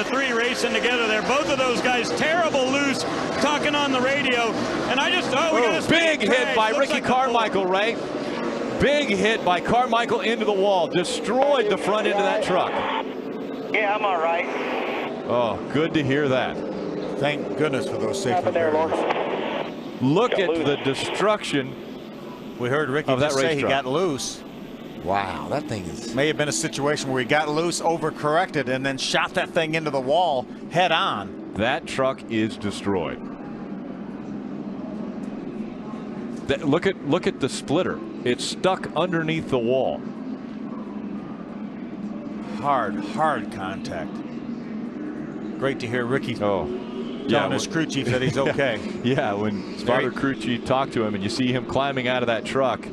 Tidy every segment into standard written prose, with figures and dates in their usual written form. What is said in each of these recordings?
the three racing together there. Both of those guys terrible loose, talking on the radio. And I just, we got a big hit by Ricky Carmichael, Ray. Big hit by Carmichael into the wall. Destroyed the front end of that truck. Yeah, I'm all right. Oh, good to hear that. Thank goodness for those safety barriers. Look at the destruction. We heard Ricky just say he got loose. Wow, that thing is... May have been a situation where he got loose, overcorrected, and then shot that thing into the wall head on. That truck is destroyed. Look at the splitter. It's stuck underneath the wall. Hard contact. Great to hear Ricky telling his crew chief that he's okay. Yeah, when Father crew chief talked to him and you see him climbing out of that truck,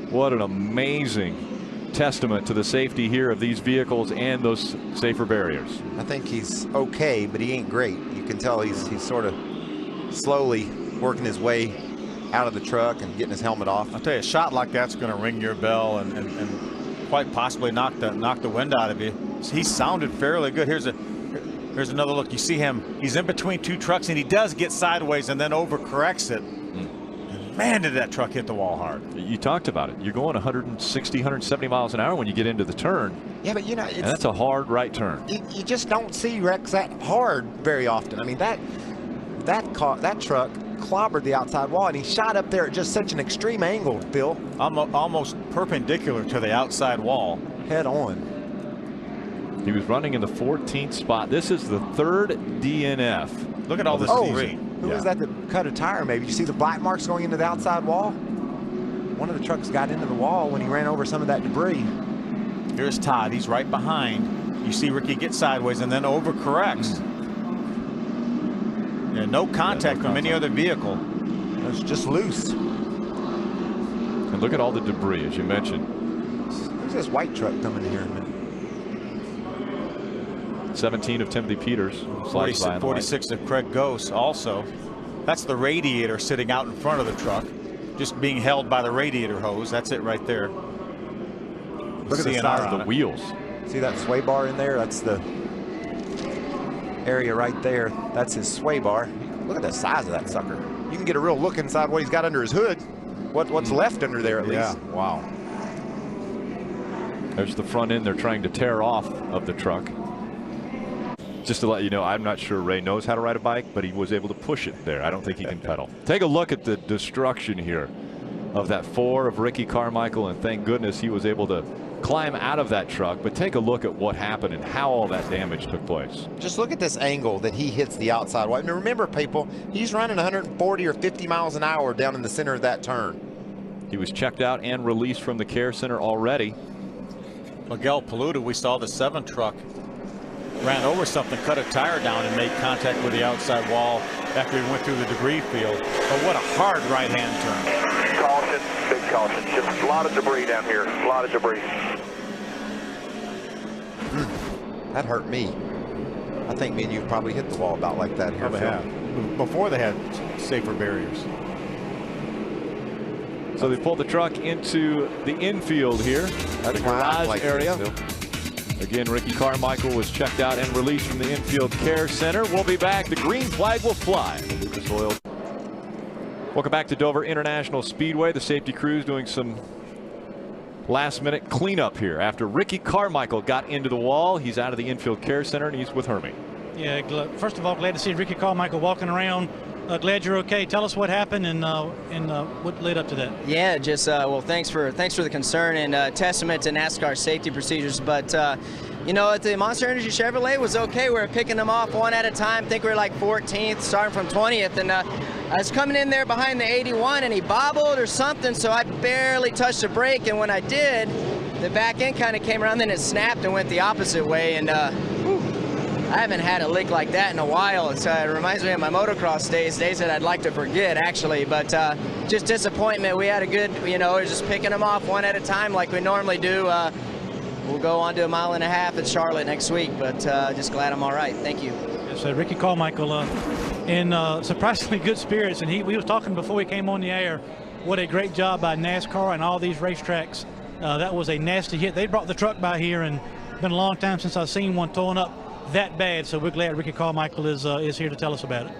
what an amazing testament to the safety here of these vehicles and those safer barriers. I think he's okay, but he ain't great. You can tell he's sort of slowly working his way out of the truck and getting his helmet off. I'll tell you, a shot like that's going to ring your bell and quite possibly knock the wind out of you. He sounded fairly good. Here's another look. You see him. He's in between two trucks, and he does get sideways and then overcorrects it. And man, did that truck hit the wall hard. You talked about it. You're going 160, 170 miles an hour when you get into the turn. Yeah, but you know, and that's a hard right turn. You just don't see wrecks that hard very often. I mean, that truck clobbered the outside wall, and he shot up there at just such an extreme angle, Phil. Almost perpendicular to the outside wall. Head on. He was running in the 14th spot. This is the third DNF. Look at all this debris. Who was that cut a tire maybe? You see the black marks going into the outside wall? One of the trucks got into the wall when he ran over some of that debris. Here's Todd. He's right behind. You see Ricky get sideways and then overcorrects. Yeah, no contact from any other vehicle. It's just loose. And look at all the debris, as you mentioned. There's this white truck coming in here in a minute. 17 of Timothy Peters. 46 of Craig Gose also. That's the radiator sitting out in front of the truck, just being held by the radiator hose. That's it right there. Look at the size of the wheels. See that sway bar in there? That's the area right there. That's his sway bar. Look at the size of that sucker. You can get a real look inside what he's got under his hood. What's left under there at least. Wow. There's the front end they're trying to tear off of the truck. Just to let you know, I'm not sure Ray knows how to ride a bike, but he was able to push it there. I don't think he can pedal. Take a look at the destruction here of that 4 of Ricky Carmichael, and thank goodness he was able to climb out of that truck. But take a look at what happened and how all that damage took place. Just look at this angle that he hits the outside wall. I mean, remember, people, he's running 140 or 50 miles an hour down in the center of that turn. He was checked out and released from the care center already. Miguel Paluda, we saw the 7 truck ran over something, cut a tire down, and made contact with the outside wall after he went through the debris field. But what a hard right-hand turn. Caution, big caution. Just a lot of debris down here, a lot of debris. That hurt me. I think me and you probably hit the wall about like that here. Before they had safer barriers. So they pulled the truck into the infield here at the garage area. Again, Ricky Carmichael was checked out and released from the infield care center. We'll be back. The green flag will fly. Lucas Oil. Welcome back to Dover International Speedway. The safety crews doing some last-minute cleanup here after Ricky Carmichael got into the wall. He's out of the infield care center, and he's with Hermie. Yeah, first of all, glad to see Ricky Carmichael walking around. Glad you're okay. Tell us what happened and what led up to that. Yeah, just well, thanks for the concern and testament to NASCAR safety procedures. But you know, the Monster Energy Chevrolet was okay. We were picking them off one at a time. I think we were like 14th, starting from 20th, and I was coming in there behind the 81, and he bobbled or something, so I barely touched the brake. And when I did, the back end kind of came around, then it snapped and went the opposite way. And I haven't had a lick like that in a while. It reminds me of my motocross days that I'd like to forget, actually. But just disappointment. We had a good, you know, we're just picking them off one at a time like we normally do. We'll go on to 1.5 miles at Charlotte next week, but just glad I'm all right. Thank you. So Ricky Carmichael in surprisingly good spirits, and we was talking before we came on the air. What a great job by NASCAR and all these racetracks. That was a nasty hit. They brought the truck by here, and it's been a long time since I've seen one torn up that bad. So we're glad Ricky Carmichael is here to tell us about it.